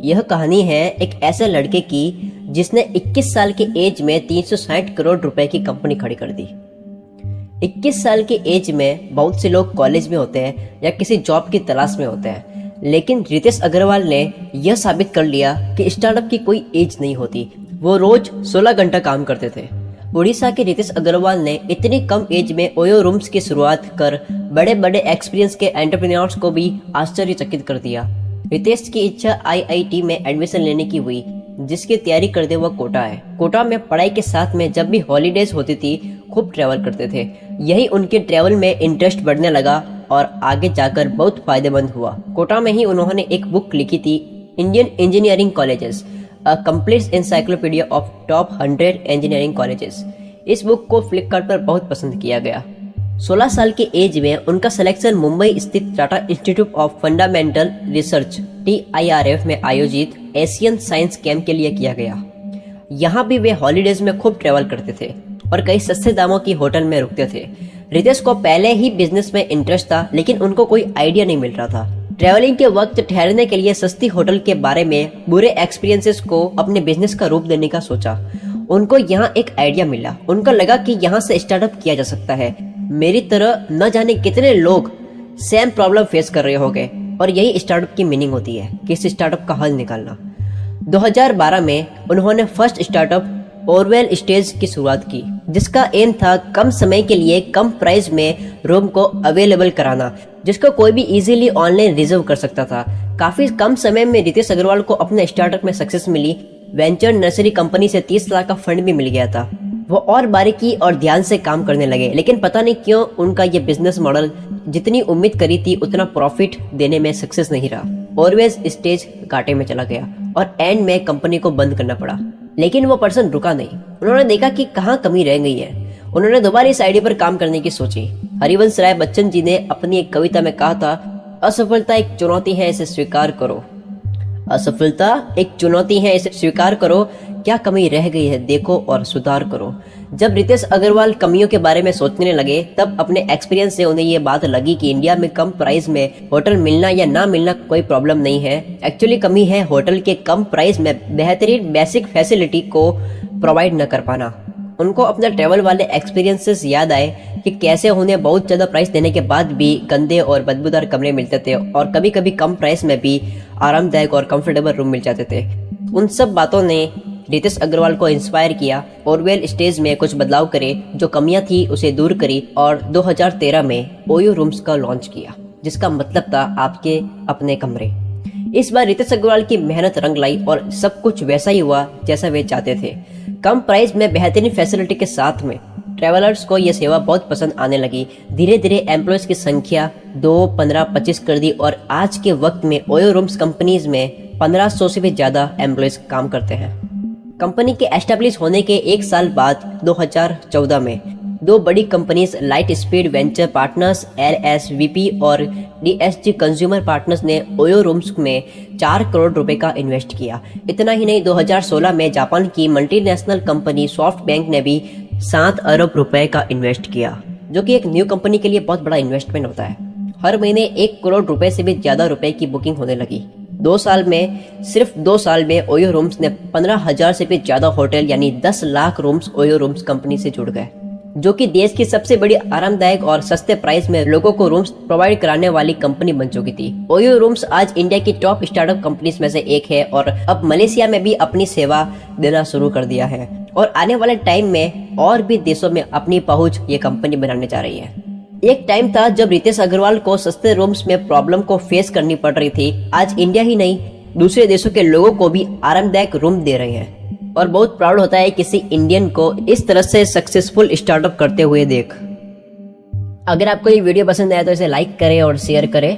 यह कहानी है एक ऐसे लड़के की जिसने 21 साल के एज में 360 करोड़ रुपए की कंपनी खड़ी कर दी। 21 साल के एज में बहुत से लोग कॉलेज में होते हैं या किसी जॉब की तलाश में होते हैं, लेकिन रितेश अग्रवाल ने यह साबित कर लिया कि स्टार्टअप की कोई एज नहीं होती। वो रोज 16 घंटा काम करते थे। उड़ीसा के रितेश अग्रवाल ने इतनी कम एज में ओयो रूम्स की शुरुआत कर बड़े बड़े एक्सपीरियंस के एंटरप्रेन्योर्स को भी आश्चर्यचकित कर दिया। रितेश की इच्छा आईआईटी में एडमिशन लेने की हुई, जिसकी तैयारी करते वह कोटा है। कोटा में पढ़ाई के साथ में जब भी हॉलीडेज होती थी खूब ट्रैवल करते थे। यही उनके ट्रैवल में इंटरेस्ट बढ़ने लगा और आगे जाकर बहुत फायदेमंद हुआ। कोटा में ही उन्होंने एक बुक लिखी थी, Indian engineering colleges, a complete encyclopedia of top 100 engineering colleges. इस बुक को फ्लिपकार्ट पर बहुत पसंद किया गया। 16 साल के एज में उनका सिलेक्शन मुंबई स्थित Tata institute of fundamental research TIRF में आयोजित एशियन साइंस कैंप के लिए किया गया। यहाँ भी वे हॉलीडेज में खूब ट्रैवल करते थे और कई सस्ते दामों की होटल में रुकते थे। रितेश को पहले ही बिजनेस में इंटरेस्ट था, लेकिन उनको कोई आइडिया नहीं मिल रहा था। ट्रैवलिंग के वक्त ठहरने के लिए सस्ती होटल के बारे में बुरे एक्सपीरियंसेस को अपने बिजनेस का रूप देने का सोचा। उनको यहाँ एक आइडिया मिला। उनको लगा कि यहाँ से स्टार्टअप किया जा सकता है। मेरी तरह न जाने कितने लोग सेम प्रॉब्लम फेस कर रहे होंगे, और यही स्टार्टअप की मीनिंग होती है, किसी स्टार्टअप का हल निकालना। 2012 में उन्होंने फर्स्ट स्टार्टअप ओरवेल स्टेज की शुरुआत की, जिसका एम था कम समय के लिए कम प्राइस में रूम को अवेलेबल कराना, जिसको कोई भी इजीली ऑनलाइन रिजर्व कर सकता था। काफी कम समय में रितेश अग्रवाल को अपने स्टार्टअप में सक्सेस मिली। वेंचर नर्सरी कंपनी से 30 लाख का फंड भी मिल गया था। वो और बारीकी और ध्यान से काम करने लगे, लेकिन पता नहीं क्यों उनका ये बिजनेस मॉडल जितनी उम्मीद करी थी उतना प्रॉफिट देने में सक्सेस नहीं रहा। ऑलवेज स्टेज घाटे में चला गया और एंड में कंपनी को बंद करना पड़ा। लेकिन वो पर्सन रुका नहीं। उन्होंने देखा कि कहाँ कमी रह गई है। उन्होंने दोबारा इस आइडिया पर काम करने की सोची। हरिवंश राय बच्चन जी ने अपनी एक कविता में कहा था, असफलता एक चुनौती है, इसे स्वीकार करो। असफलता एक चुनौती है, इसे स्वीकार करो। क्या कमी रह गई है देखो और सुधार करो। जब रितेश अग्रवाल कमियों के बारे में सोचने लगे, तब अपने एक्सपीरियंस से उन्हें ये बात लगी कि इंडिया में कम प्राइस में होटल मिलना या ना मिलना कोई प्रॉब्लम नहीं है। एक्चुअली कमी है होटल के कम प्राइस में बेहतरीन बेसिक फैसिलिटी को प्रोवाइड न कर पाना। उनको अपने ट्रैवल वाले एक्सपीरियंसेस याद आए कि कैसे उन्हें बहुत ज्यादा प्राइस देने के बाद भी गंदे और बदबूदार कमरे मिलते थे, और कभी कभी कम प्राइस में भी आरामदायक और कंफर्टेबल रूम मिल जाते थे। उन सब बातों ने रितेश अग्रवाल को इंस्पायर किया। ओरवेल स्टेज में कुछ बदलाव करे, जो कमियां थी उसे दूर करी और 2013 में ओयो रूम्स का लॉन्च किया, जिसका मतलब था आपके अपने कमरे। इस बार रितेश अग्रवाल की मेहनत रंग लाई और सब कुछ वैसा ही हुआ जैसा वे चाहते थे। कम प्राइस में बेहतरीन फैसिलिटी के साथ में ट्रैवलर्स को यह सेवा बहुत पसंद आने लगी। धीरे धीरे एम्प्लॉयज की संख्या 2, 15, 25 कर दी और आज के वक्त में ओयो रूम्स कंपनीज में 1500 से भी ज्यादा एम्प्लॉयज काम करते हैं। कंपनी के एस्टेब्लिश होने के एक साल बाद 2014 में दो बड़ी companies light speed venture partners LSVP और DSG कंज्यूमर पार्टनर्स ने ओयो रूम्स में 4 करोड़ रुपए का इन्वेस्ट किया। इतना ही नहीं, 2016 में जापान की मल्टीनेशनल कंपनी सॉफ्ट बैंक ने भी 7 अरब रुपए का इन्वेस्ट किया, जो कि एक न्यू कंपनी के लिए बहुत बड़ा इन्वेस्टमेंट होता है। हर महीने 1 करोड़ रुपए से भी ज्यादा रुपए की बुकिंग होने लगी। 2 साल में, सिर्फ 2 साल में ओयो रूम्स ने 15,000 से भी ज्यादा होटल यानी 10 lakh rooms OYO rooms company से जुड़ गए, जो कि देश की सबसे बड़ी आरामदायक और सस्ते प्राइस में लोगों को रूम्स प्रोवाइड कराने वाली कंपनी बन चुकी थी। ओयो रूम्स आज इंडिया की टॉप स्टार्टअप कंपनीज में से एक है और अब मलेशिया में भी अपनी सेवा देना शुरू कर दिया है, और आने वाले टाइम में और भी देशों में अपनी पहुंच ये कंपनी बनाने जा रही है। एक टाइम था जब रितेश अग्रवाल को सस्ते रूम्स में प्रॉब्लम को फेस करनी पड़ रही थी। आज इंडिया ही नहीं, दूसरे देशों के लोगों को भी आरामदायक रूम दे रहे हैं, और बहुत प्राउड होता है किसी इंडियन को इस तरह से सक्सेसफुल स्टार्टअप करते हुए देख। अगर आपको ये वीडियो पसंद आया तो इसे लाइक करें और शेयर करें।